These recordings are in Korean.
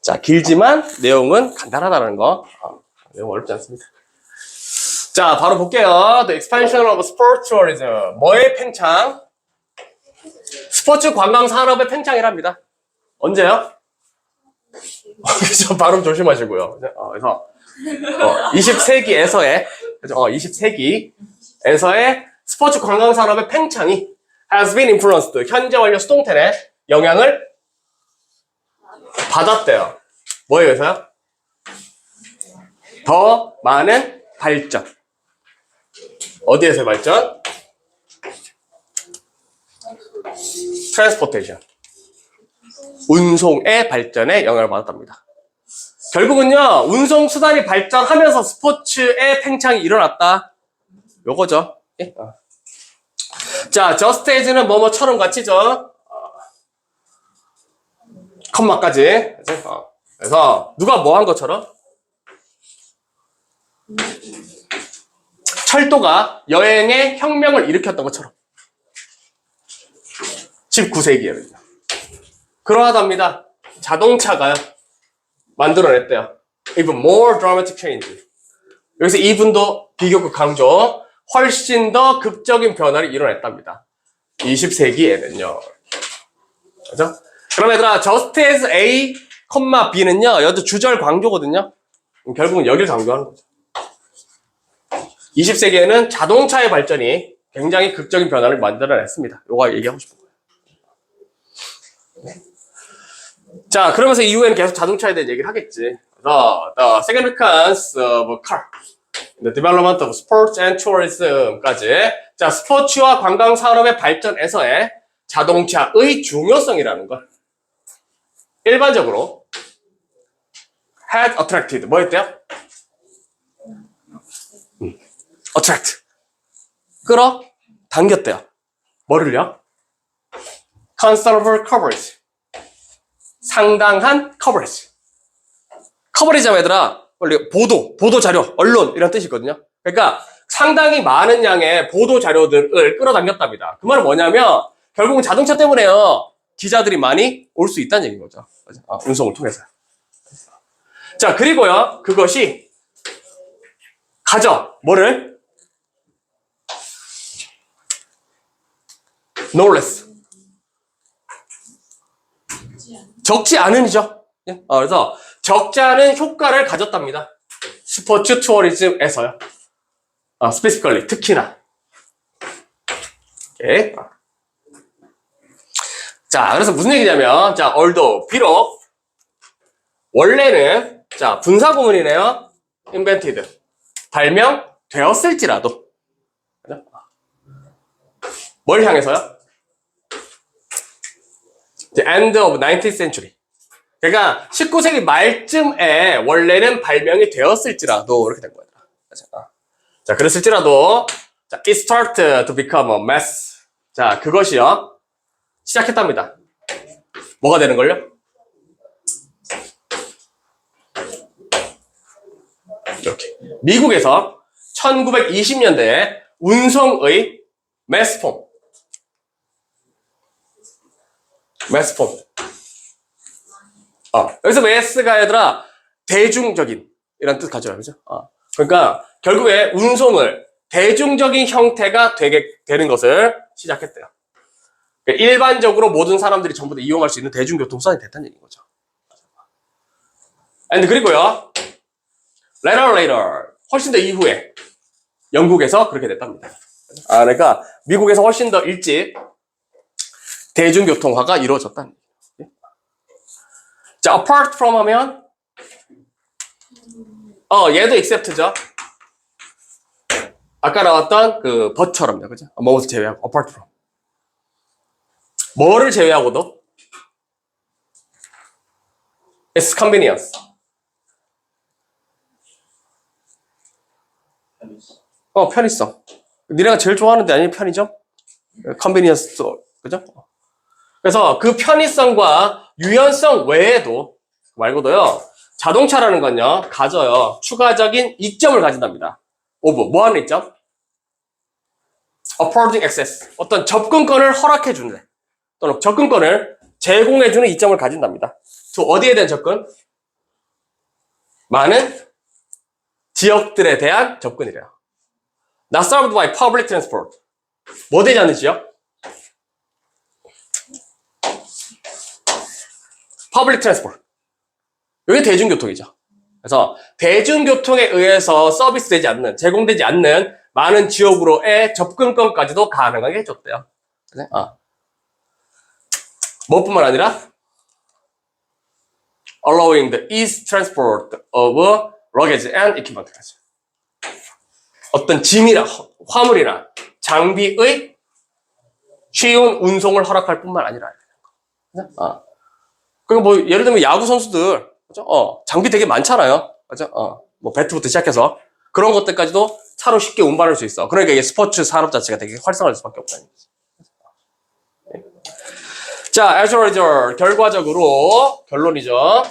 자, 길지만 내용은 간단하다는 거. 내용 어렵지 않습니다. 자, 바로 볼게요. The expansion of sports tourism. 뭐의 팽창? 스포츠 관광 산업의 팽창이랍니다. 언제요? 발음 조심하시고요. 그래서 20세기에서의 20세기에서의 스포츠 관광 산업의 팽창이 has been influenced. 현재 완료 수동태의 영향을 받았대요. 뭐에 의해서요? 더 많은 발전. 어디에서의 발전? 트랜스포테이션. 운송의 발전에 영향을 받았답니다. 결국은요, 운송수단이 발전하면서 스포츠의 팽창이 일어났다. 요거죠. 예? 자, just as는 뭐뭐처럼 같이죠. 컴마까지. 그래서 누가 뭐 한 것처럼? 철도가 여행의 혁명을 일으켰던 것처럼. 19세기에는요. 그러하답니다. 자동차가요. 만들어냈대요. Even more dramatic change. 여기서 이분도 비교급 강조. 훨씬 더 극적인 변화를 이뤄냈답니다. 20세기에는요. 그죠? 그럼 얘들아, just as A, B는요, 여기도 주절 강조거든요. 결국은 여기를 강조하는 거죠. 20세기에는 자동차의 발전이 굉장히 극적인 변화를 만들어냈습니다. 요거 얘기하고 싶은 거예요. 자, 그러면서 이후에는 계속 자동차에 대한 얘기를 하겠지. The significance of car, the development of sports and tourism까지. 자, 스포츠와 관광 산업의 발전에서의 자동차의 중요성이라는 걸 일반적으로 had attracted. 뭐 했대요? attract. 끌어당겼대요. 뭐를요? considerable coverage. 상당한 coverage. 커버리지만 얘들아, 원래 보도 자료, 언론 이런 뜻이 있거든요. 그러니까 상당히 많은 양의 보도 자료들을 끌어당겼답니다. 그 말은 뭐냐면 결국은 자동차 때문에요. 기자들이 많이 올 수 있다는 얘기인 거죠. 운송을 통해서. 자, 그리고요, 그것이 뭐를? no less. 적지 않은이죠. 그래서 적지 않은 효과를 가졌답니다. 스포츠 투어리즘에서요. specifically, 특히나. 오케이. 자, 그래서 무슨 얘기냐면, 자, although, 비록, 원래는, 자, 분사구문이네요. invented. 발명되었을지라도. 뭘 향해서요? The end of 19th century. 그러니까 19세기 말쯤에 원래는 발명이 되었을지라도 이렇게 된 거예요. 자, 그랬을지라도 자, it started to become a mess. 자, 그것이요. 시작했답니다. 뭐가 되는 걸요? 이렇게. 미국에서 1920년대에 운송의 매스폼. 여기서 매스가 얘들아 대중적인 이런 뜻 가져요. 그죠? 그러니까 결국에 운송을 대중적인 형태가 되는 것을 시작했대요. 그러니까 일반적으로 모든 사람들이 전부 다 이용할 수 있는 대중교통수단이 됐다는 얘기인 거죠. 그리고요, later, 훨씬 더 이후에 영국에서 그렇게 됐답니다. 그러니까 미국에서 훨씬 더 일찍 대중교통화가 이루어졌다는 얘기예요. 자, apart from 하면 얘도 except죠. 아까 나왔던 그 but처럼요. 그죠? 뭐를 제외하고 apart from. 뭐를 제외하고도? It's convenience. 편의성. 니네가 제일 좋아하는 데 아니면 편의점? convenience, 그죠? 그래서 그 편의성과 유연성 외에도 말고도요, 자동차라는 건요, 가져요. 추가적인 이점을 가진답니다. 뭐 하는 이점? affording access. 어떤 접근권을 허락해주는, 또는 접근권을 제공해주는 이점을 가진답니다. 또 어디에 대한 접근? 많은 지역들에 대한 접근이래요. Not served by public transport. 뭐 되지 않는 지역? Public transport. 이게 대중교통이죠. 그래서 대중교통에 의해서 서비스되지 않는, 제공되지 않는 많은 지역으로의 접근권까지도 가능하게 해줬대요. 뭐뿐만 아니라 allowing the easy transport of luggage and equipment까지. 어떤 짐이나 화물이나 장비의 쉬운 운송을 허락할 뿐만 아니라. 그리고 뭐 예를 들면 야구 선수들, 그죠? 장비 되게 많잖아요. 그죠? 뭐 배트부터 시작해서 그런 것들까지도 차로 쉽게 운반할 수 있어. 그러니까 이게 스포츠 산업 자체가 되게 활성화될 수밖에 없다는 거지. 자, as a result, 결과적으로 결론이죠.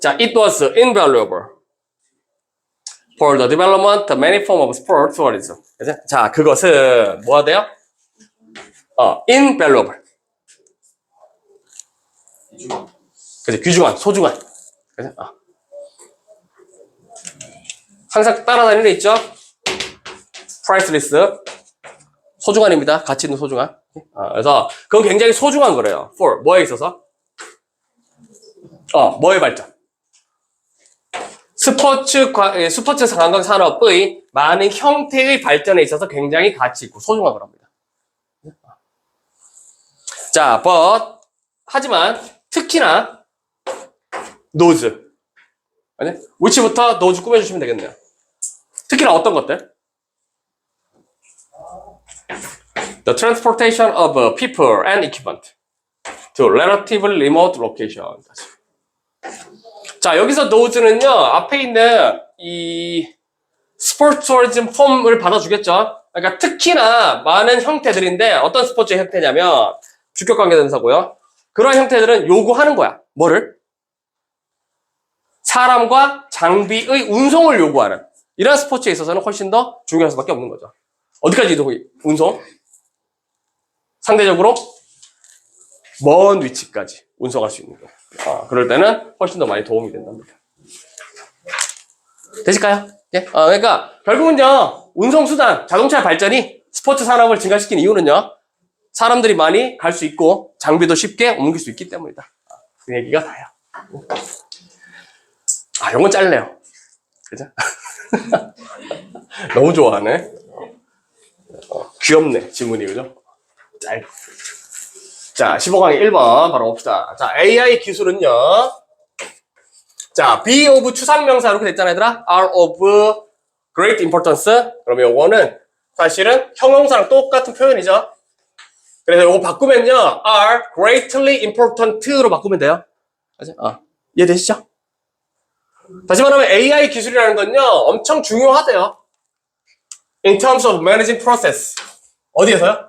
자, it was invaluable for the development of many forms of sport tourism. 그죠? 자, 그것은 뭐가 돼요? invaluable. 그죠? 귀중한, 소중한. 그죠? 항상 따라다니는 애 있죠? priceless. 소중한입니다. 가치 있는 소중한. 그래서 그건 굉장히 소중한 거래요. for 뭐에 있어서? 뭐의 발전? 스포츠 관광 산업의 많은 형태의 발전에 있어서 굉장히 가치 있고 소중한 거랍니다. 자, but 하지만 특히나 노즈. 위치부터 노즈 꾸며주시면 되겠네요. 특히나 어떤 것들? The transportation of people and equipment to relatively remote location. 자, 여기서 노즈는요, 앞에 있는 이 스포츠 투어리즘 폼을 받아주겠죠. 그러니까 특히나 많은 형태들인데 어떤 스포츠 형태냐면 주격 관계대명사고요. 그런 형태들은 요구하는 거야. 뭐를? 사람과 장비의 운송을 요구하는 이런 스포츠에 있어서는 훨씬 더 중요할 수밖에 없는 거죠. 어디까지 운송? 상대적으로 먼 위치까지 운송할 수 있는 거. 그럴 때는 훨씬 더 많이 도움이 된답니다. 되실까요? 예? 그러니까 결국은요, 운송수단, 자동차 발전이 스포츠 산업을 증가시킨 이유는요, 사람들이 많이 갈 수 있고 장비도 쉽게 옮길 수 있기 때문이다. 그 얘기가 다예요. 요건 짧네요. 그죠? 너무 좋아하네. 귀엽네, 지문이, 그죠? 짧. 자, 15강의 1번 바로 봅시다. 자, AI 기술은요. 자, be of 추상명사 이렇게 됐잖아요, 얘들아. are of great importance. 그러면 요거는 사실은 형용사랑 똑같은 표현이죠. 그래서 요거 바꾸면요. are greatly important로 바꾸면 돼요. 이해되시죠? 다시 말하면 AI 기술이라는 건요. 엄청 중요하대요. In terms of managing process. 어디에서요?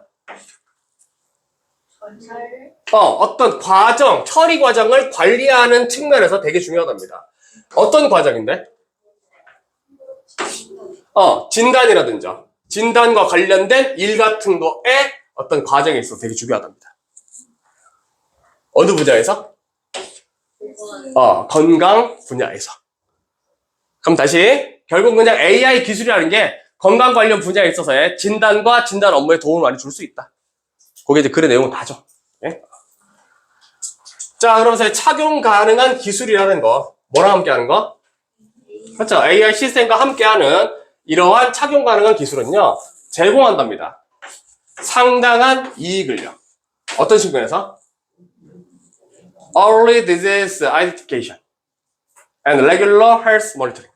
어떤 과정, 처리 과정을 관리하는 측면에서 되게 중요하답니다. 어떤 과정인데? 진단이라든지 진단과 관련된 일 같은 거에 어떤 과정에 있어서 되게 중요하답니다. 어느 분야에서? 건강 분야에서. 그럼 다시 결국 그냥 AI 기술이라는 게 건강 관련 분야에 있어서의 진단과 진단 업무에 도움을 많이 줄 수 있다. 그게 이제 글의 내용은 다죠. 예? 자, 그러면서 착용 가능한 기술이라는 거, 뭐랑 함께 하는 거? 그렇죠. AI 시스템과 함께하는 이러한 착용 가능한 기술은요, 제공한답니다. 상당한 이익을요. 어떤 측면에서? Early disease identification and regular health monitoring.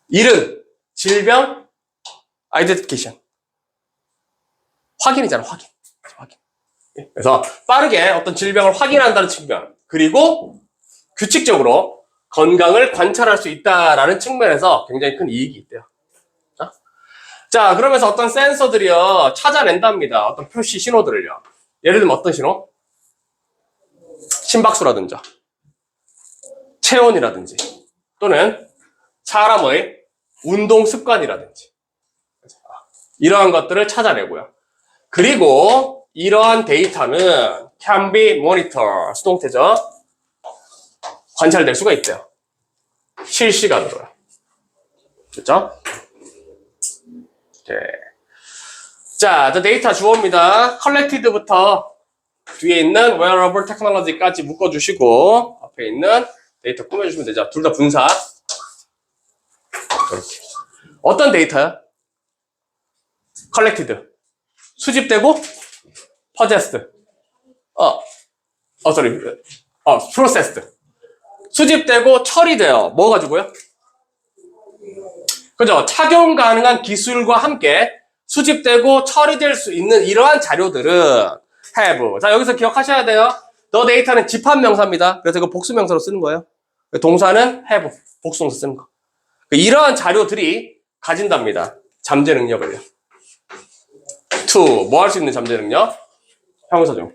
이른 질병 아이덴티피케이션. 확인이잖아, 확인. 그래서 빠르게 어떤 질병을 확인한다는 측면, 그리고 규칙적으로 건강을 관찰할 수 있다라는 측면에서 굉장히 큰 이익이 있대요. 자, 그러면서 어떤 센서들이요, 찾아낸답니다. 어떤 표시 신호들을요. 예를 들면 어떤 신호? 심박수라든지, 체온이라든지, 또는 사람의 운동 습관이라든지, 이러한 것들을 찾아내고요. 그리고 이러한 데이터는 can be monitored, 수동태죠. 관찰될 수가 있대요. 실시간으로요. 됐죠? 네. 자, 데이터 주어입니다. collected부터 뒤에 있는 wearable technology까지 묶어주시고 앞에 있는 데이터 꾸며주시면 되죠. 둘 다 분사. 이렇게. 어떤 데이터요? collected. 수집되고 possessed. processed. 수집되고 처리돼요. 뭐 가지고요? 그죠? 착용 가능한 기술과 함께 수집되고 처리될 수 있는 이러한 자료들은 have. 자, 여기서 기억하셔야 돼요. the 데이터는 집합명사입니다. 그래서 이거 복수명사로 쓰는 거예요. 동사는 have. 복수명사 쓰는 거. 이러한 자료들이 가진답니다. 잠재 능력을요. to. 뭐 할 수 있는 잠재 능력? 형용사죠.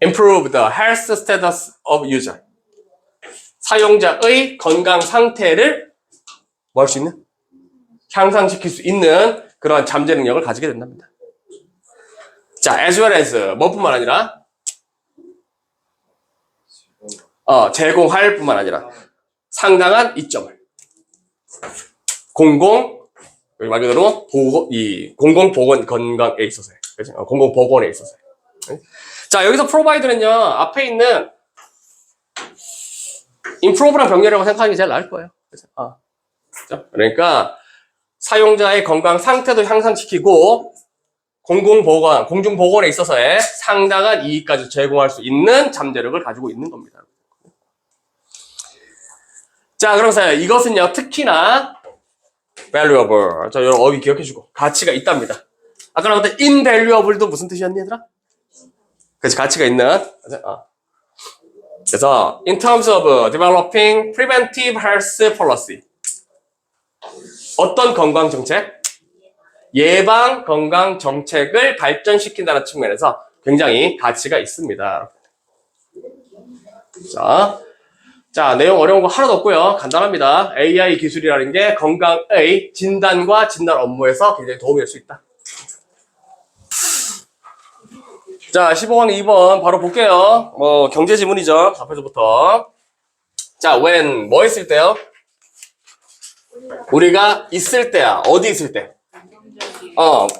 improve the health status of user. 사용자의 건강 상태를 뭐 할 수 있는? 향상시킬 수 있는 그러한 잠재 능력을 가지게 된답니다. 자, as well as 뭐뿐만 아니라 제공할 뿐만 아니라 상당한 이점을 말 그대로 공공보건 건강에 있어서요. 공공보건에 있어서요. 자, 여기서 provide는요, 앞에 있는 improve랑 병렬이라고 생각하는 게 제일 나을 거예요. 그러니까 사용자의 건강 상태도 향상시키고 공중보건에 있어서의 상당한 이익까지 제공할 수 있는 잠재력을 가지고 있는 겁니다. 자, 그러면서 이것은요, 특히나 valuable. 자, 여러분 어휘 기억해주고 가치가 있답니다. 아까 나왔던 invaluable도 무슨 뜻이었니, 얘들아? 그래서 가치가 있는. 그래서 in terms of developing preventive health policy. 어떤 건강 정책? 예방 건강 정책을 발전시킨다는 측면에서 굉장히 가치가 있습니다. 자, 내용 어려운 거 하나도 없고요. 간단합니다. AI 기술이라는 게 건강의 진단과 진단 업무에서 굉장히 도움이 될 수 있다. 자, 15강 2번 바로 볼게요. 경제 지문이죠. 앞에서부터. 자, when 뭐 했을 때요? 우리가 있을 때야. 어디 있을 때?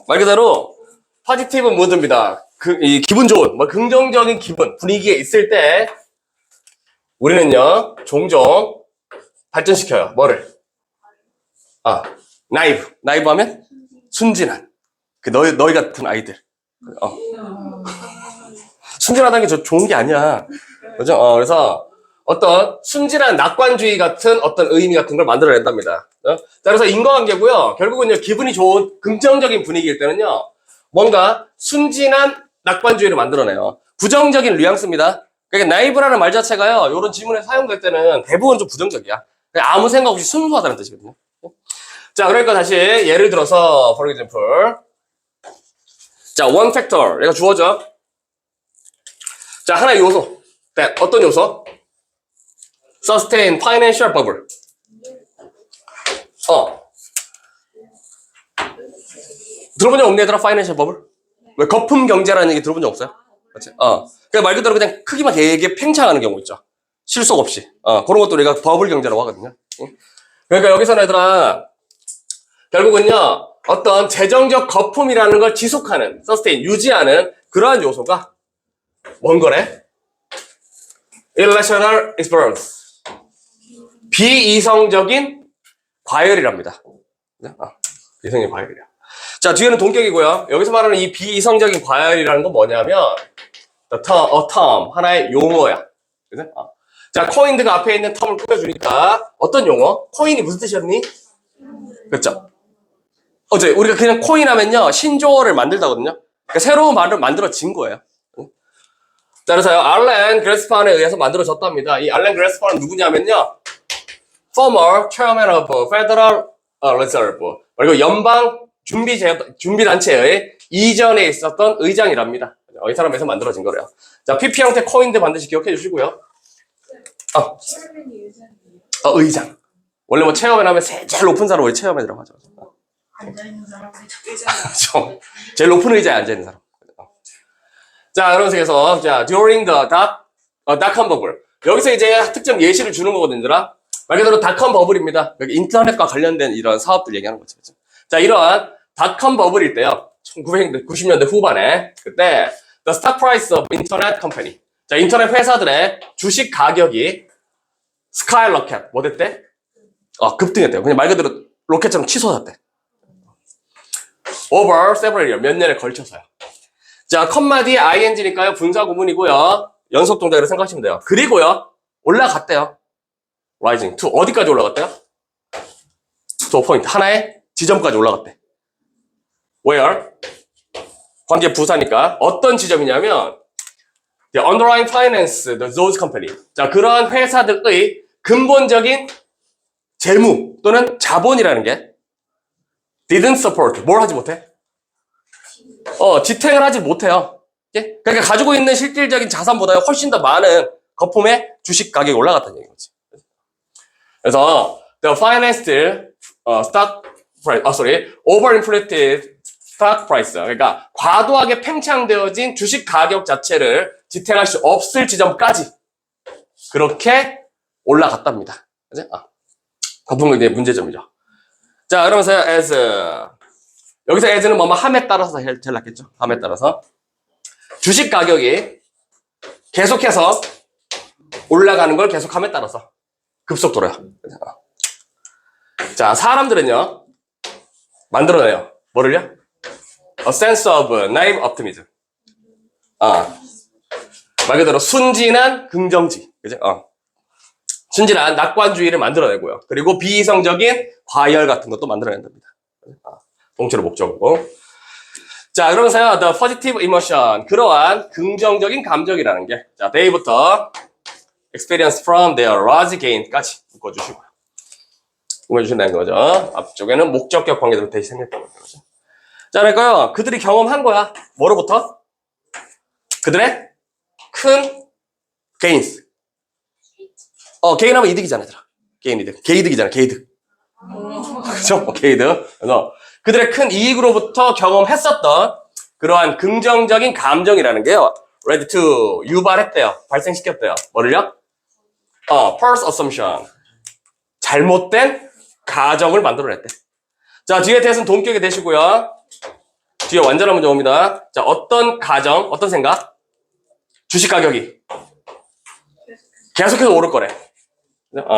말 그대로 포지티브 무드입니다. 이 기분 좋은, 긍정적인 기분, 분위기에 있을 때 우리는요, 종종 발전시켜요. 뭐를? 나이브 하면 순진한. 너희 같은 아이들. 순진하다는 게 저 좋은 게 아니야. 그죠? 그래서 어떤 순진한 낙관주의 같은 어떤 의미 같은 걸 만들어낸답니다. 자, 그래서 인과관계고요. 결국은요, 기분이 좋은 긍정적인 분위기일 때는요, 뭔가 순진한 낙관주의를 만들어내요. 부정적인 뉘앙스입니다. 그러니까 나이브라는 말 자체가요, 이런 지문에 사용될 때는 대부분 좀 부정적이야. 그냥 아무 생각 없이 순수하다는 뜻이거든요. 자, 그러니까 다시 예를 들어서, for example. 자, one factor. 얘가 주어져. 자, 하나의 요소. 네, 어떤 요소? sustain financial bubble. 들어본 적 없니, 얘들아? financial bubble? 왜 거품 경제라는 얘기 들어본 적 없어요? 그렇지? 그냥 말 그대로 그냥 크기만 되게 팽창하는 경우 있죠. 실속 없이. 그런 것도 우리가 버블 경제라고 하거든요. 그러니까 여기서는 얘들아, 결국은요, 어떤 재정적 거품이라는 걸 지속하는, sustain, 유지하는 그러한 요소가 뭔 거래? irrational experience. 비이성적인 과열이랍니다. 비이성적인 과열이야. 자, 뒤에는 동격이고요. 여기서 말하는 이 비이성적인 과열이라는 건 뭐냐면, a term, 하나의 용어야. 그죠? 자, coined가 앞에 있는 term을 꾸며주니까, 어떤 용어? 코인이 무슨 뜻이었니? 그렇죠? 어제 우리가 그냥 코인 하면요, 신조어를 만들다거든요. 그러니까 새로운 말을 만들어진 거예요. 자, 그래서요, 알렌 그레스판에 의해서 만들어졌답니다. 이 알렌 그레스판은 누구냐면요, former chairman of Federal Reserve, 그리고 연방 준비단체의 이전에 있었던 의장이랍니다. 이 사람에서 만들어진 거래요. 자, PP 형태 코인들 반드시 기억해 주시고요. 의장. 원래 뭐 체어맨 하면 제일 높은 사람, 우리 체어맨이라고 하죠. 앉아있는 사람 의자잖아. 제일 높은 의자에 앉아있는 사람. 자, 그런 식에서, 자, during the dot-com bubble. 여기서 이제 특정 예시를 주는 거거든요, 얘들아. 말 그대로 닷컴 버블입니다. 여기 인터넷과 관련된 이런 사업들 얘기하는 거죠. 그죠? 자, 이러한 닷컴 버블일 때요. 1990년대 후반에 그때 the stock price of internet company. 자, 인터넷 회사들의 주식 가격이 skyrocket 뭐 됐대? 급등했대요. 그냥 말 그대로 로켓처럼 치솟았대. over several year 몇 년에 걸쳐서요. 자, 컴마 뒤에 ing니까요. 분사 구문이고요. 연속 동작으로 생각하시면 돼요. 그리고요. 올라갔대요. rising to 어디까지 올라갔대요? to a point 하나의 지점까지 올라갔대. where 관계 부사니까 어떤 지점이냐면 the underlying finance those company. 자, 그러한 회사들의 근본적인 재무 또는 자본이라는 게 didn't support 뭘 하지 못해? 지탱을 하지 못해요. 예? 그러니까 가지고 있는 실질적인 자산보다 훨씬 더 많은 거품의 주식 가격이 올라갔다는 얘기지. 그래서 the financed stock price, overinflated stock price. 그러니까 과도하게 팽창되어진 주식 가격 자체를 지탱할 수 없을 지점까지 그렇게 올라갔답니다. 그죠? 거품이 이제 문제점이죠. 자, 그러면서 as 여기서 as는 뭐뭐 함에 따라서 제일 낫겠죠. 함에 따라서 주식 가격이 계속해서 올라가는 걸 계속함에 따라서 급속도로요. 자, 사람들은요 만들어내요. 뭐를요? A sense of naive optimism. 말 그대로 순진한 긍정지. 그죠? 순진한 낙관주의를 만들어내고요. 그리고 비이성적인 과열 같은 것도 만들어낸답니다. 동체로 목적으로. 자, 그러면서요, the positive emotion. 그러한 긍정적인 감정이라는 게, 자, they부터 experience from their large gain까지 묶어주시고요. 묶어주신다는 거죠. 앞쪽에는 목적격 관계대로 대시 생겼다는 거죠. 자, 그러니까요, 그들이 경험한 거야. 뭐로부터? 그들의 큰 gains. 게인하면 이득이잖아, 얘들아. 게인 이득. 게이득이잖아, 게이득. 그죠? 게이득. 그래서 그들의 큰 이익으로부터 경험했었던 그러한 긍정적인 감정이라는 게요. ready to 유발했대요. 발생시켰대요. 뭐를요? false assumption. 잘못된 가정을 만들어냈대. 자, 뒤에 대해서는 동격이 되시고요. 뒤에 완전한 문제 옵니다. 자, 어떤 가정, 어떤 생각? 주식 가격이 계속해서 오를 거래.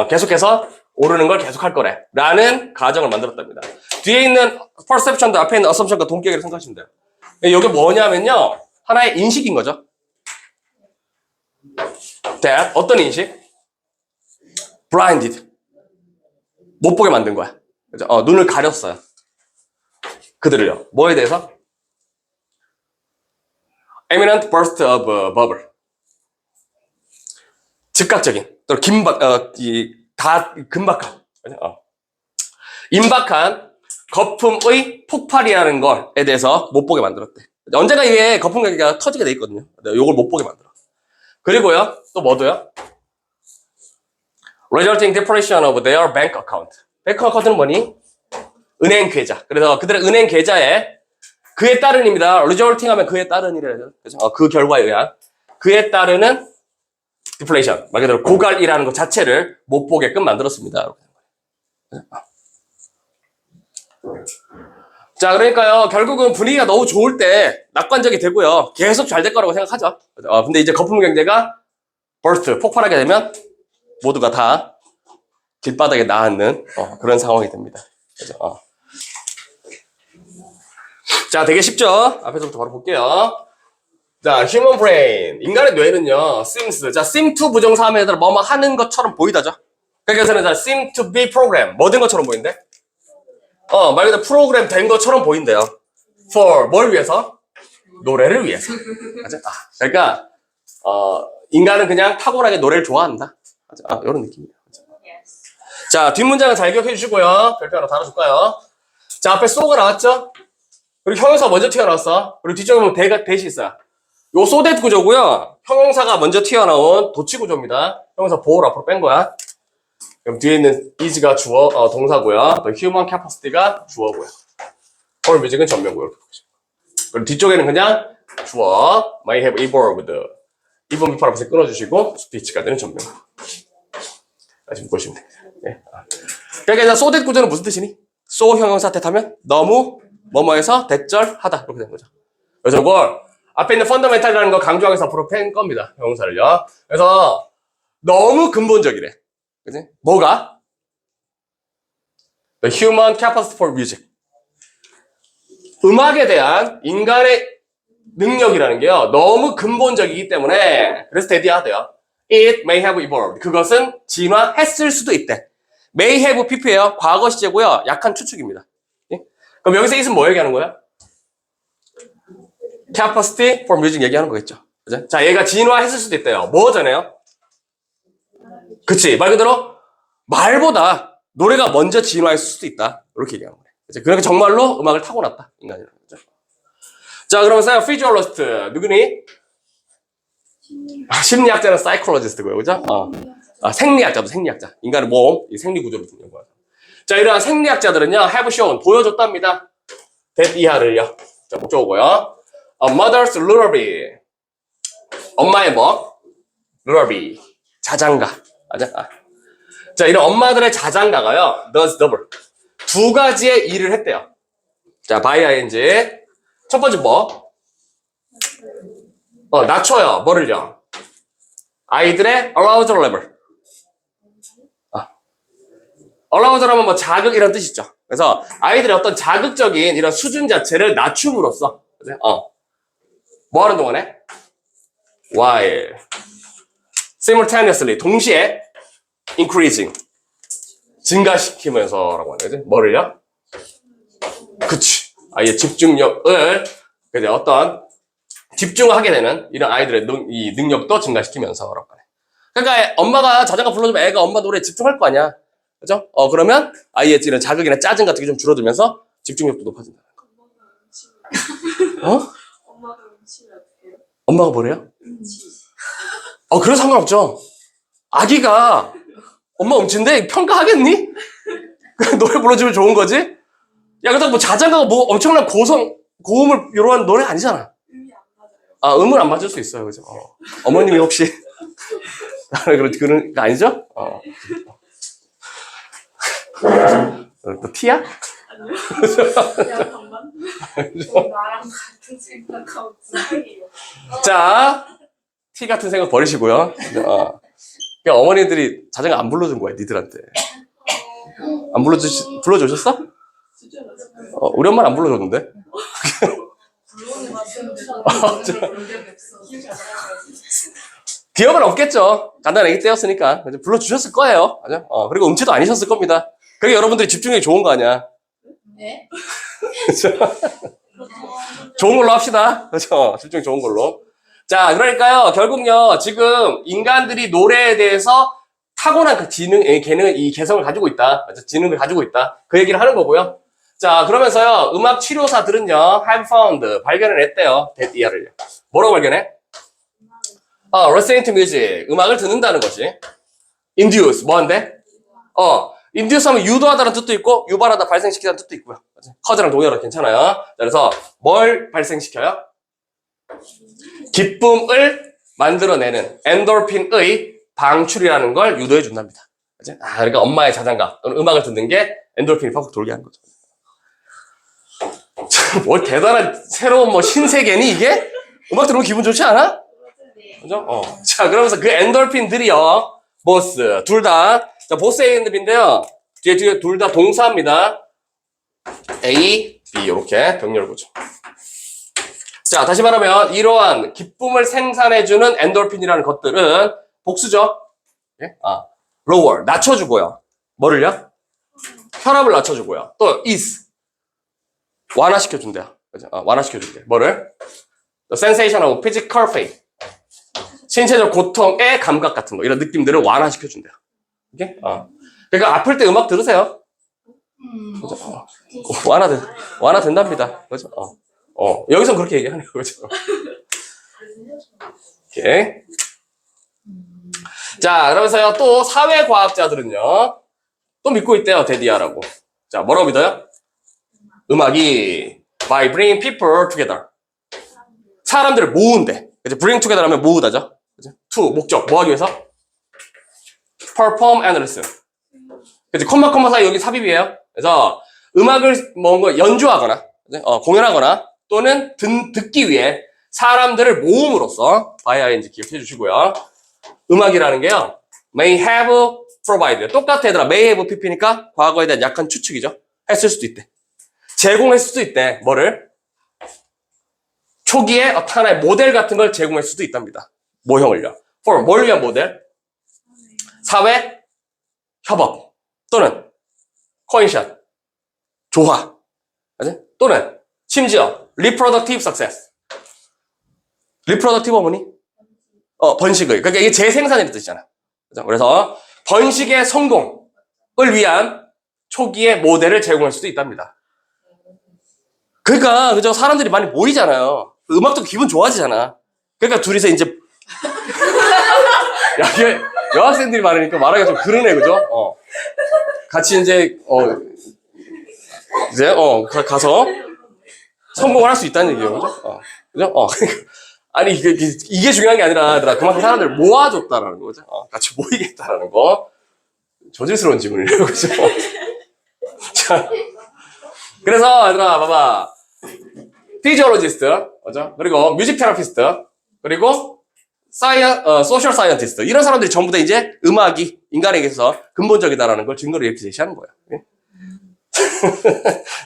계속해서 오르는 걸 계속할 거래. 라는 가정을 만들었답니다. 뒤에 있는 perception도 앞에 있는 assumption과 동격이라고 생각하시면 돼요. 이게 뭐냐면요. 하나의 인식인 거죠. that 어떤 인식? blinded. 못 보게 만든 거야. 그죠? 눈을 가렸어요. 그들을요. 뭐에 대해서? imminent burst of bubble. 즉각적인, 또 금박한, 임박한 거품의 폭발이라는 것에 대해서 못 보게 만들었대. 언젠가 이게 거품 가격이 터지게 돼 있거든요. 이걸 못 보게 만들어. 그리고요, 또 뭐도요? resulting depression of their bank account. 뱅크 어카운트는 뭐니? 은행 계좌. 그래서 그들의 은행 계좌에 그에 따른입니다. resulting 하면 그에 따른이래요. 그죠? 그 결과에 의한 그에 따르는 디플레이션, 말 그대로 고갈이라는 것 자체를 못 보게끔 만들었습니다. 자, 그러니까요, 결국은 분위기가 너무 좋을 때 낙관적이 되고요, 계속 잘 될 거라고 생각하죠. 근데 이제 거품 경제가 burst, 폭발하게 되면 모두가 다 길바닥에 나앉는 그런 상황이 됩니다. 그죠? 자, 되게 쉽죠? 앞에서부터 바로 볼게요. 자, human brain. 인간의 뇌는요, seems. 자, seem to 부정사함에 따라 뭐뭐 하는 것처럼 보이다죠? 그래서는 자, seem to be program. 뭐 된 것처럼 보인대? 말 그대로 프로그램 된 것처럼 보인대요. for, 뭘 위해서? 노래를 위해서. 맞아? 그러니까, 인간은 그냥 탁월하게 노래를 좋아한다. 맞아? 이런 느낌이에요. 자, 뒷문장은 잘 기억해 주시고요. 별표 하나 달아줄까요? 자, 앞에 so가 나왔죠? 그리고 형용사 먼저 튀어나왔어. 그리고 뒤쪽에 보면 대시 있어요. 요 so that 구조고요. 형용사가 먼저 튀어나온 도치 구조입니다. 형용사 보호를 앞으로 뺀 거야. 그럼 뒤에 있는 is가 주어, 동사고요. 또 human capacity가 주어고요. or music은 전면고요. 그리고 뒤쪽에는 그냥 주어, might have evolved. 2번 비파 앞에서 끊어주시고 스피치까지는 전명. 지금 보시면 됩니다. 네. 그러니까 이제 so that 구조는 무슨 뜻이니? so 형용사 뜻하면 너무 뭐뭐해서 대절하다 이렇게 되는 거죠. 그래서 이걸 앞에 있는 fundamental이라는 거 강조하기 위해서 앞으로 뺀 겁니다. 형용사를요. 그래서 너무 근본적이래. 그지? 뭐가? The human capacity for music. 음악에 대한 인간의 능력이라는 게요. 너무 근본적이기 때문에 그래서 대디하대요. It may have evolved. 그것은 진화했을 수도 있대. May have pp예요. 과거 시제고요. 약한 추측입니다. 예? 그럼 여기서 it은 뭐 얘기하는 거야? Capacity for music 얘기하는 거겠죠. 그죠? 자, 얘가 진화했을 수도 있대요. 뭐 전에요? 그치. 말 그대로 말보다 노래가 먼저 진화했을 수도 있다. 이렇게 얘기하는 거예요. 그치? 그러니까 정말로 음악을 타고났다. 인간이라는 거죠. 자, 그러면서 피지올로스트 누구니? 심리학자는 사이콜로지스트고요. 그죠? 생리학자도 생리학자. 인간의 몸, 이 생리 구조를 듣는 거예요. 자, 이러한 생리학자들은요, have shown, 보여줬답니다. that 이하를요. 자, 목적어고요. A mother's lullaby. 엄마의 뭐? lullaby. 자장가. 맞아? 자, 이런 엄마들의 자장가가요, does double. 두 가지의 일을 했대요. 자, by ing. 첫 번째 뭐? 낮춰요. 뭐를요? 아이들의 arousal level. arousal 하면 뭐 자극 이런 뜻이죠. 그래서 아이들의 어떤 자극적인 이런 수준 자체를 낮춤으로써 뭐 하는 동안에? while simultaneously 동시에 increasing 증가시키면서라고 하는 거지. 뭐를요? 그치. 아이의 집중력을 그죠? 어떤 집중하게 되는 이런 아이들의 이 능력도 증가시키면서라고 하네. 그러니까 엄마가 자장가 불러주면 애가 엄마 노래에 집중할 거 아니야. 그죠? 그러면 아이의 이런 자극이나 짜증 같은 게 좀 줄어들면서 집중력도 높아진다는 거. 엄마가 음치를 어떻게 해요? 엄마가 뭐래요? 음치. 그래도 상관없죠. 아기가 엄마 음치인데 평가하겠니? 노래 불러주면 좋은 거지? 야, 그렇다고 뭐 자장가가 뭐 엄청난 고음을 요런 노래 아니잖아. 음이 안 맞아요. 음을 안 맞을 수 있어요. 그죠? 어머님이 혹시 그런 거 아니죠? 또 티야? 아니요. 그냥 반반. 나랑 같은 생각하고 사이예요. 자, 티 같은 생각 버리시고요. 그러니까 어머니들이 자장가 안 불러준 거야, 니들한테. 안 불러주셨어? 우리 엄마는 안 불러줬는데. 기억은 없겠죠. 간단한 애기 때였으니까. 불러주셨을 거예요. 맞아? 그리고 음치도 아니셨을 겁니다. 그게 여러분들이 집중력이 좋은 거 아니야. 네? 좋은 걸로 합시다. 그렇죠? 집중 좋은 걸로. 자, 그러니까요. 결국요. 지금 인간들이 노래에 대해서 타고난 그 이 개성을 가지고 있다. 맞아? 지능을 가지고 있다. 그 얘기를 하는 거고요. 자, 그러면서요. 음악 치료사들은요. have found 발견을 했대요. that 이하를요. 뭐라고 발견해? listening to music. 음악을 듣는다는 것이. induce. 뭐한데? induce 하면 유도하다는 뜻도 있고, 유발하다, 발생시키다는 뜻도 있고요. 커즈랑 동의어라 괜찮아요. 자, 그래서 뭘 발생시켜요? 기쁨을 만들어내는 엔돌핀의 방출이라는 걸 유도해 준답니다. 그러니까 엄마의 자장가 또는 음악을 듣는 게 엔돌핀이 팍팍 돌게 하는 거죠. 뭘 대단한 새로운 뭐 신세계니 이게? 음악 들으면 기분 좋지 않아? 그죠? 자, 그러면서 그 엔돌핀들이요. 보스 둘 다. 자, 보스 A and B인데요. 뒤에 둘 다 동사입니다. A, B 이렇게 병렬 보죠. 자, 다시 말하면 이러한 기쁨을 생산해주는 엔돌핀이라는 것들은 복수죠. 예? lower 낮춰주고요. 뭐를요? 혈압을 낮춰주고요. 또 is 완화시켜준대요. 그죠? 완화시켜준대. 뭐를? The sensation of physical pain. 신체적 고통의 감각 같은 거 이런 느낌들을 완화시켜준대요. 오케이? 그러니까 아플 때 음악 들으세요. 그죠? 완화된답니다. 그죠? 여기서 그렇게 얘기하네요. 그죠? 오케이. 자, 그러면서요, 또 사회과학자들은요, 또 믿고 있대요, 데디아라고. 자, 뭐라고 믿어요? 음악이 by bringing people together. 사람들을 모은대. 그죠? bring together 하면 모으다죠. to 목적 뭐 하기 위해서? perform and listen. 그치? 콤마 사이 여기 삽입이에요. 그래서 음악을 뭔가 연주하거나 공연하거나 또는 듣기 위해 사람들을 모음으로써 bying 기억해 주시고요. 음악이라는 게요. may have provided. 똑같아 얘들아. may have pp니까 과거에 대한 약한 추측이죠. 했을 수도 있대. 제공했을 수도 있대. 뭐를? 초기에 어떤 하나의 모델 같은 걸 제공할 수도 있답니다. 모형을요. for 뭘 위한 모델? 사회 협업 또는 코인샷 조화 또는 심지어 reproductive success. reproductive 뭐니? 번식의. 그러니까 이게 재생산이라는 뜻이잖아. 그죠? 그래서 번식의 성공을 위한 초기의 모델을 제공할 수도 있답니다. 그러니까 그죠? 사람들이 많이 모이잖아요. 음악도 기분 좋아지잖아. 그러니까 둘이서 이제 야, 이게 여학생들이 많으니까 말하기가 좀 그러네, 그죠? 같이 이제 가서 성공을 할 수 있다는 얘기예요, 그죠? 그죠? 아니 이게 중요한 게 아니라 그만큼 사람들을 모아줬다라는 거죠. 같이 모이겠다라는 거. 저질스러운 질문이에요, 그죠? 자, 그래서 얘들아 봐봐. 피지올로지스트, 그죠? 그리고 뮤직 테라피스트, 그리고 소셜 사이언티스트 이런 사람들이 전부 다 이제 음악이 인간에게서 근본적이다라는 걸 증거로 이렇게 제시하는 거예요.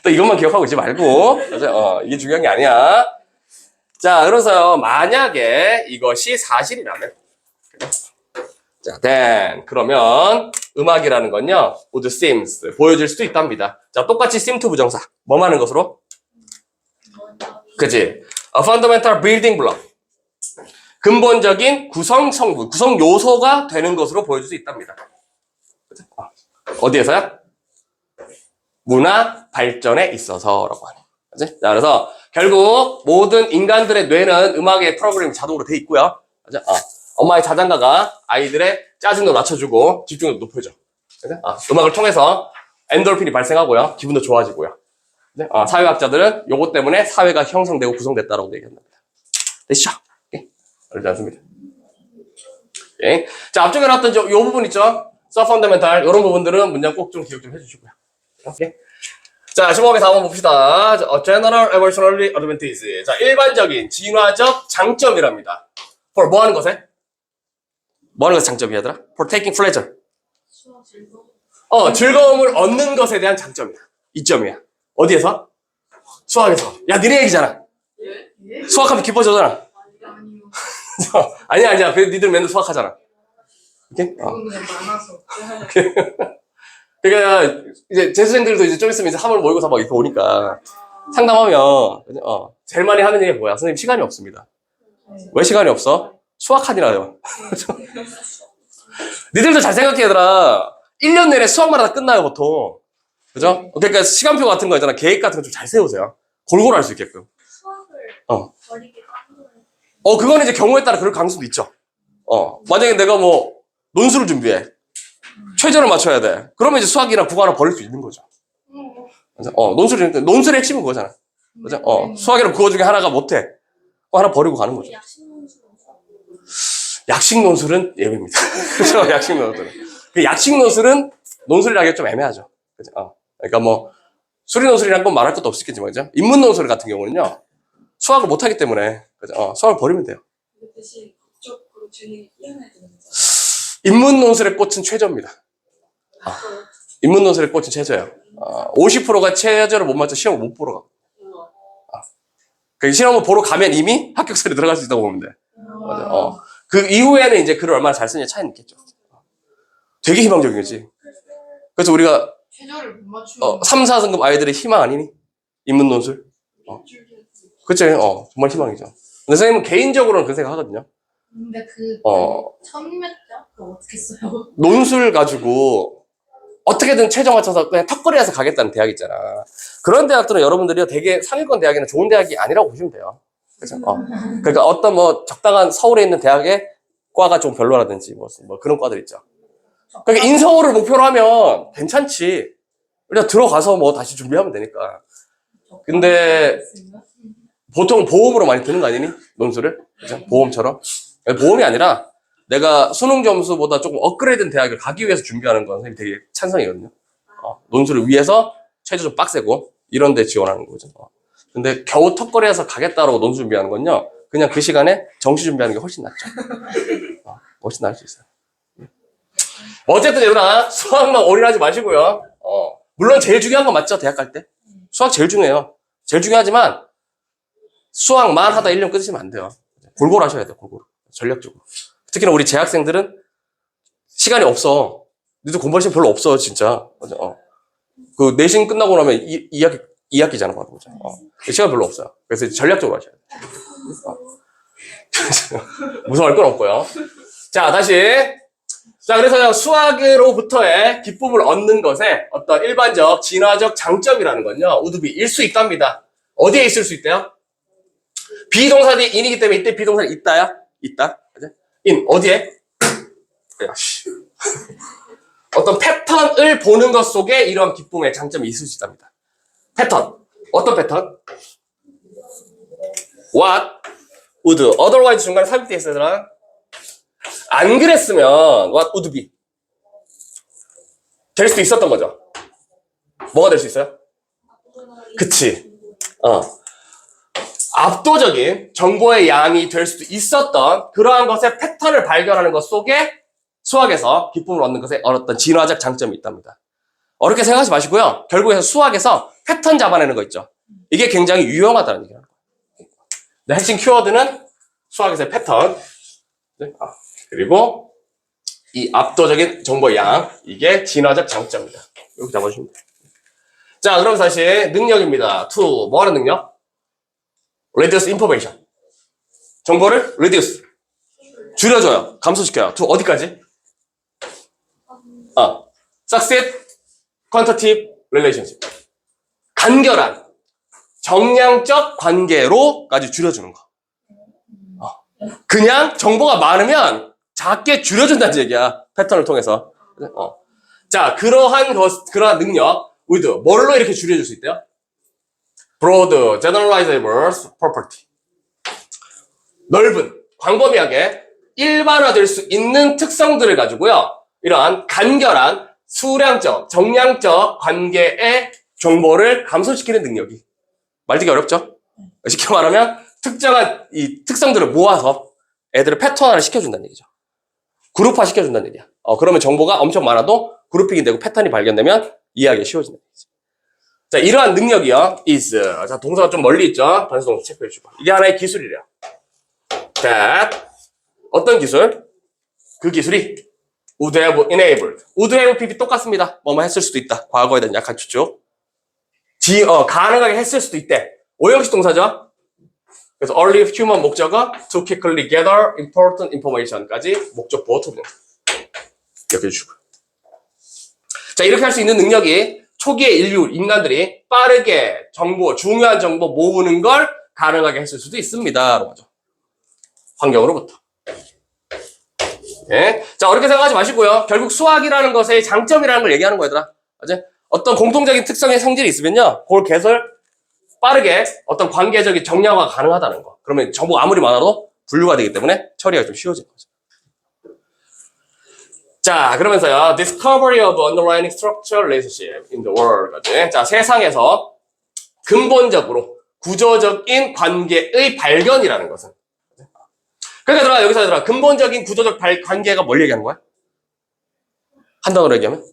또 이것만 기억하고 있지 말고, 그죠? 이게 중요한 게 아니야. 자, 그래서요 만약에 이것이 사실이라면, 자, then 그러면 음악이라는 건요 would seems 보여질 수도 있답니다. 자, 똑같이 seem to 부정사 뭐 하는 것으로? 그치? A fundamental building block. 근본적인 구성 성분, 구성 요소가 되는 것으로 보여줄 수 있답니다. 그치? 어디에서요? 문화 발전에 있어서라고 하네. 그치? 자, 그래서 결국 모든 인간들의 뇌는 음악의 프로그램이 자동으로 돼 있고요. 그치? 엄마의 자장가가 아이들의 짜증도 낮춰주고 집중력도 높여줘. 그치? 음악을 통해서 엔돌핀이 발생하고요. 기분도 좋아지고요. 사회학자들은 요것 때문에 사회가 형성되고 구성됐다라고 얘기합니다. 되시죠? 그렇지 않습니다. 오케이. 자, 앞쪽에 나왔던 요 부분 있죠? 서펀더멘탈 이런 부분들은 문장 꼭 좀 기억 좀 해주시고요. 오케이. 자, 15번에 4번 봅시다. General Evolutionary Advantage. 자, 일반적인 진화적 장점이랍니다. For 뭐 하는 것에? 뭐 하는 것에 장점이야, 얘들아? For taking pleasure. 즐거움을 얻는 것에 대한 장점이야. 이점이야. 어디에서? 수학에서. 야, 니네 얘기잖아. 예? 수학하면 기뻐지잖아. 아니요. 아니야. 그래도 니들 맨날 수학하잖아. 이렇게? 그건 그냥 많아서. 그러니까, 이제, 재수생들도 이제 좀 있으면 이제 함을 모이고서 막 이렇게 오니까, 상담하면, 제일 많이 하는 얘기 뭐야? 선생님, 시간이 없습니다. 왜 시간이 없어? 수학하니라요. 니들도 잘 생각해, 얘들아. 1년 내내 수학만 하다 끝나요, 보통. 그죠? 그러니까 시간표 같은 거 있잖아. 계획 같은 거 좀 잘 세우세요. 골고루 할 수 있게끔. 수학을 버리게 그거는 이제 경우에 따라 그럴 가능성도 있죠. 만약에 내가 뭐, 논술을 준비해. 최저를 맞춰야 돼. 그러면 이제 수학이랑 국어 하나 버릴 수 있는 거죠. 그죠? 논술의 핵심은 그거잖아. 그죠? 수학이랑 국어 중에 하나가 못해. 그거 하나 버리고 가는 거죠. 약식 논술은 예외입니다. 그죠? 약식 논술은. 그 약식 논술은 논술이라기 좀 애매하죠. 그죠? 그러니까 뭐, 수리 논술이란 건 말할 것도 없겠지만, 그죠? 인문 논술 같은 경우는요, 수학을 못하기 때문에, 그죠? 수학을 버리면 돼요. 대신 국적으로 진행이 뛰어나야 되는 거죠. 인문 논술의 꽃은 최저입니다. 인문 논술의 꽃은 최저예요. 50%가 최저를 못 맞춰 시험을 못 보러 가. 그 시험을 보러 가면 이미 합격설에 들어갈 수 있다고 보면 돼. 맞아. 그 이후에는 이제 글을 얼마나 잘 쓰느냐 차이는 있겠죠. 되게 희망적이지. 그래서 우리가 최저를 못 맞추면 3, 4등급 아이들의 희망 아니니? 인문 논술. 그치? 정말 희망이죠. 근데 선생님은 개인적으로는 그런 생각 하거든요. 근데 천몇 자? 그거 어떻게 써요? 논술 가지고 어떻게든 최저 맞춰서 그냥 턱걸이해서 가겠다는 대학 있잖아. 그런 대학들은 여러분들이 되게 상위권 대학이나 좋은 대학이 아니라고 보시면 돼요. 그죠? 그러니까 어떤 뭐 적당한 서울에 있는 대학의 과가 좀 별로라든지 뭐 그런 과들 있죠. 그러니까 인서울을 목표로 하면 괜찮지. 일단 들어가서 뭐 다시 준비하면 되니까. 근데 보통 보험으로 많이 드는 거 아니니? 논술을? 그죠? 보험처럼. 보험이 아니라 내가 수능 점수보다 조금 업그레이드된 대학을 가기 위해서 준비하는 건 선생님 되게 찬성이거든요. 논술을 위해서 최저 좀 빡세고 이런 데 지원하는 거죠. 근데 겨우 턱걸이해서 가겠다라고 논술 준비하는 건요. 그냥 그 시간에 정시 준비하는 게 훨씬 낫죠. 훨씬 나을 수 있어요. 어쨌든 얘들아 수학만 올인하지 마시고요. 물론 제일 중요한 건 맞죠? 대학 갈 때. 수학 제일 중요해요. 제일 중요하지만 수학만 하다 1년 끊으시면 안 돼요. 골고루 하셔야 돼요. 골고루. 전략적으로. 특히나 우리 재학생들은 시간이 없어. 너도 공부할 시간 별로 없어 진짜. 그 내신 끝나고 나면 2학기잖아 바로. 시간 별로 없어요. 그래서 전략적으로 하셔야 돼요. 무서워할 건 없고요. 자 다시. 자, 그래서 수학으로부터의 기쁨을 얻는 것에 어떤 일반적, 진화적 장점이라는 건요, 우드비일 수 있답니다. 어디에 있을 수 있대요? 비동사 뒤 in이기 때문에 이때 비동사는 있다야? 있다. in. 어디에? 야, 씨. 어떤 패턴을 보는 것 속에 이러한 기쁨의 장점이 있을 수 있답니다. 패턴. 어떤 패턴? What would otherwise 중간에 삽입되어 있어야 안 그랬으면 what would be 될 수도 있었던 거죠. 뭐가 될 수 있어요? 그치. 압도적인 정보의 양이 될 수도 있었던 그러한 것의 패턴을 발견하는 것 속에 수학에서 기쁨을 얻는 것에 어떤 진화적 장점이 있답니다. 어렵게 생각하지 마시고요. 결국에서 수학에서 패턴 잡아내는 거 있죠. 이게 굉장히 유용하다는 얘기예요. 핵심 키워드는 수학에서의 패턴. 그리고 이 압도적인 정보의 양, 이게 진화적 장점입니다. 이렇게 잡아주시면 돼요. 자, 그럼 다시 능력입니다. to, 뭐 하는 능력? reduce information. 정보를 reduce. 줄여줘요. 감소시켜요. to 어디까지? succeed, quantitative relationship. 간결한, 정량적 관계로까지 줄여주는 거. 그냥 정보가 많으면 작게 줄여준다는 얘기야. 패턴을 통해서. 자, 그러한 능력, with, 뭘로 이렇게 줄여줄 수 있대요? broad, generalizable property. 넓은, 광범위하게 일반화될 수 있는 특성들을 가지고요. 이러한 간결한, 수량적, 정량적 관계의 정보를 감소시키는 능력이. 말되기 어렵죠? 쉽게 말하면 특정한 이 특성들을 모아서 애들을 패턴화를 시켜준다는 얘기죠. 그룹화 시켜준다는 얘기야. 그러면 정보가 엄청 많아도 그룹핑이 되고 패턴이 발견되면 이해하기 쉬워진다는 얘기죠. 자, 이러한 능력이요. is. 자, 동사가 좀 멀리 있죠? 단수동사 체크해주고. 이게 하나의 기술이래요. that. 어떤 기술? 그 기술이 would have enabled. would have pp 똑같습니다. 뭐뭐 했을 수도 있다. 과거에 대한 약한 추측. 가능하게 했을 수도 있대. 오형식 동사죠? 그래서 early human 목적어 to quickly gather important information까지 목적 보호 투명. 이렇게 해주시고요. 자, 이렇게 할 수 있는 능력이 초기의 인간들이 빠르게 중요한 정보 모으는 걸 가능하게 했을 수도 있습니다. 라고 하죠. 환경으로부터. 네. 자, 어렵게 생각하지 마시고요. 결국 수학이라는 것의 장점이라는 걸 얘기하는 거야, 얘들아. 맞지? 어떤 공통적인 특성의 성질이 있으면요. 그걸 개설 빠르게 어떤 관계적인 정량화가 가능하다는 거. 그러면 정보가 아무리 많아도 분류가 되기 때문에 처리가 좀 쉬워지는 거죠. 자, 그러면서요. Discovery of underlying structural relationship in the world. 자, 세상에서 근본적으로 구조적인 관계의 발견이라는 것은. 그러니까 여기서 근본적인 구조적 관계가 뭘 얘기하는 거야? 한 단어로 얘기하면?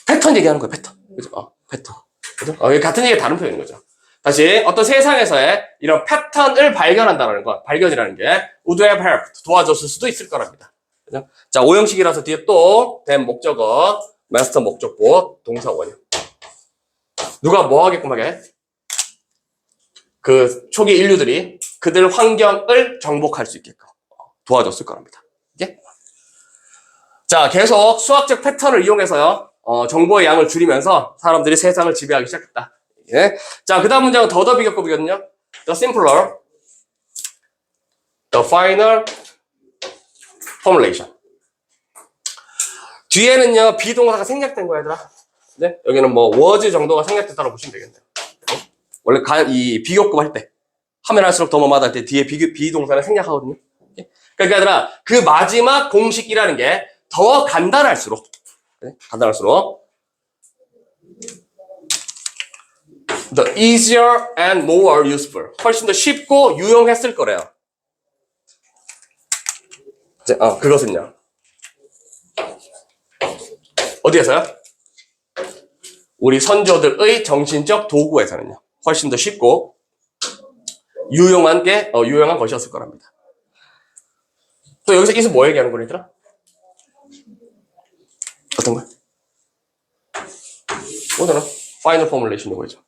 패턴 얘기하는 거야, 패턴. 그죠? 패턴. 그죠? 같은 얘기가 다른 표현인 거죠. 다시, 어떤 세상에서의 이런 패턴을 발견한다는 것, 발견이라는 게, would have helped, 도와줬을 수도 있을 거랍니다. 그죠? 자, 오형식이라서 뒤에 또, 된 목적어, 마스터 목적보, 동사원이요. 누가 뭐 하게끔 하게? 그 초기 인류들이 그들 환경을 정복할 수 있게끔 도와줬을 거랍니다. 예? 자, 계속 수학적 패턴을 이용해서요, 정보의 양을 줄이면서 사람들이 세상을 지배하기 시작했다. 예? 자, 그 다음 문장은 더 비교급이거든요. The simpler, the final formulation. 뒤에는요, 비동사가 생략된 거야, 얘들아. 네? 여기는 뭐, was 정도가 생략됐다고 보시면 되겠네요. 원래 이 비교급 할 때, 하면 할수록 더 뭐마다 할 때 뒤에 비동사는 생략하거든요. 예? 그러니까 얘들아, 그 마지막 공식이라는 게 더 간단할수록, 간단할수록 the easier and more useful. 훨씬 더 쉽고 유용했을 거래요. 이제, 그것은요. 어디에서요? 우리 선조들의 정신적 도구에서는요. 훨씬 더 쉽고 유용한 것이었을 거랍니다. 또 여기서 이수 뭐 얘기하는 거니더라? 어떤 거야? 뭐잖아? 파이널 포뮬레이션 이거죠.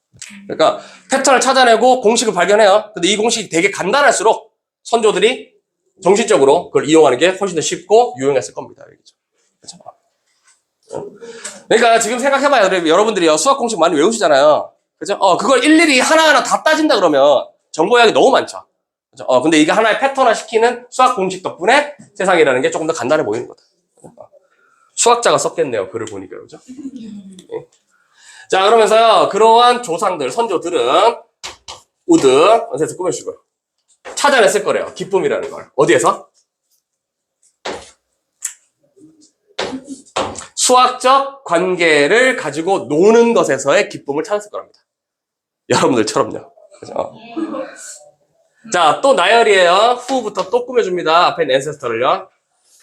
그러니까 패턴을 찾아내고 공식을 발견해요. 근데 이 공식이 되게 간단할수록 선조들이 정신적으로 그걸 이용하는 게 훨씬 더 쉽고 유용했을 겁니다. 여기죠. 그렇죠? 그러니까 지금 생각해봐요. 여러분들이 수학 공식 많이 외우시잖아요. 그죠? 그걸 일일이 하나하나 다 따진다 그러면 정보량이 너무 많죠. 그죠? 근데 이게 하나의 패턴화 시키는 수학 공식 덕분에 세상이라는 게 조금 더 간단해 보이는 거다. 수학자가 썼겠네요. 글을 보니까. 그죠? 네. 자, 그러면서요. 그러한 조상들, 선조들은 우드, 원세에서 꾸며주고요. 찾아냈을 거래요. 기쁨이라는 걸. 어디에서? 수학적 관계를 가지고 노는 것에서의 기쁨을 찾았을 거랍니다. 여러분들처럼요. 그죠? 자, 또 나열이에요. 후부터 또 꾸며줍니다. 앞에 있는 앤세스터를요.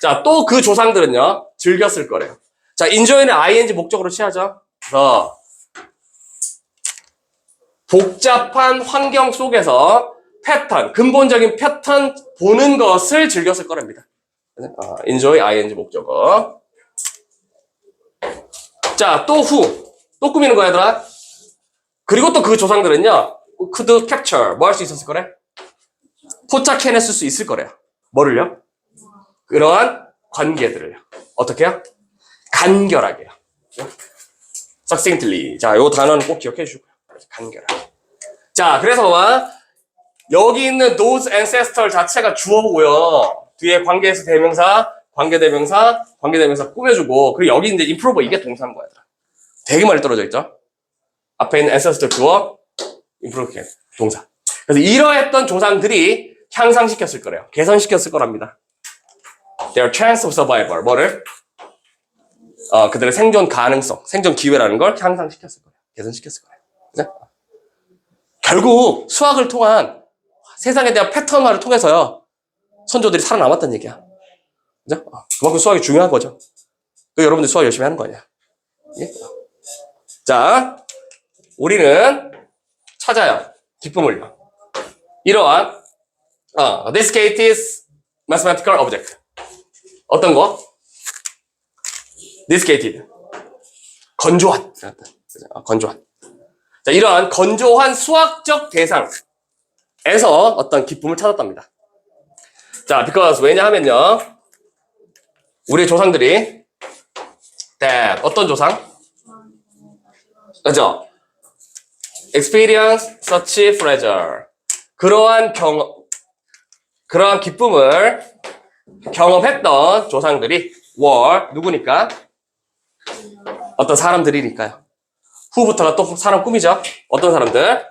자, 또 그 조상들은요. 즐겼을 거래요. 자, enjoy는 ing 목적으로 취하죠. 그래서 복잡한 환경 속에서 패턴, 근본적인 패턴 보는 것을 즐겼을 거랍니다. enjoy ing 목적어. 자, 또 후. 또 꾸미는 거야, 얘들아. 그리고 또 그 조상들은요. could capture. 뭐 할 수 있었을 거래? 포착해냈을 수 있을 거래요. 뭐를요? 그러한 관계들을요. 어떻게요? 간결하게요. succinctly. 자, 요 단어는 꼭 기억해 주시고요. 간결하게. 자, 그래서 여기 있는 those ancestor 자체가 주어고요. 뒤에 관계에서 대명사, 관계대명사, 관계대명사 꾸며주고, 그리고 여기 이제 improve 이게 동사인 거야. 되게 많이 떨어져 있죠? 앞에 있는 ancestor 주어, improve 동사. 그래서 이러했던 조상들이 향상시켰을 거래요. 개선시켰을 거랍니다. Their chance of survival. 뭐를? 그들의 생존 가능성, 생존 기회라는 걸 향상시켰을 거예요. 개선시켰을 거예요. 그죠? 결국 수학을 통한 세상에 대한 패턴화를 통해서요. 선조들이 살아남았다는 얘기야. 그죠? 그만큼 수학이 중요한 거죠. 여러분들 수학 열심히 하는 거 아니야. 예? 자, 우리는 찾아요. 기쁨을요. 이러한 desiccated mathematical object. 어떤 거? desiccated. 건조한. 건조한. 자, 이러한 건조한 수학적 대상에서 어떤 기쁨을 찾았답니다. 자, because 왜냐하면요. 우리 조상들이 that 어떤 조상? 그죠? experience such pleasure. 그러한 기쁨을 경험했던 조상들이 were 누구니까? 어떤 사람들이니까요. 후부터가 또 사람 꾸미죠? 어떤 사람들?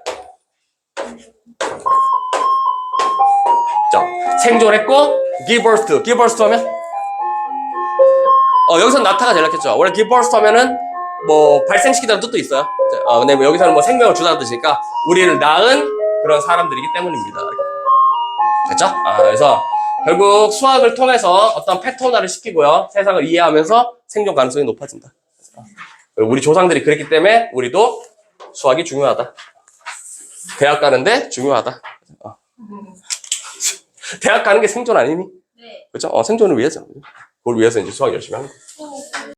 자, 생존했고 give birth to. give birth to 하면? 여기서 나타가 제일 낫겠죠. 원래 give birth to 하면은 뭐 발생시키다는 뜻도 있어요. 근데 뭐 여기서는 뭐 생명을 주다는 뜻이니까 우리를 낳은 그런 사람들이기 때문입니다. 됐죠? 그래서 결국 수학을 통해서 어떤 패턴화를 시키고요. 세상을 이해하면서 생존 가능성이 높아진다. 우리 조상들이 그랬기 때문에 우리도 수학이 중요하다. 대학 가는데 중요하다. 대학 가는 게 생존 아니니? 네. 그렇죠? 생존을 위해서. 그걸 위해서 이제 수학 열심히 하는 거예요.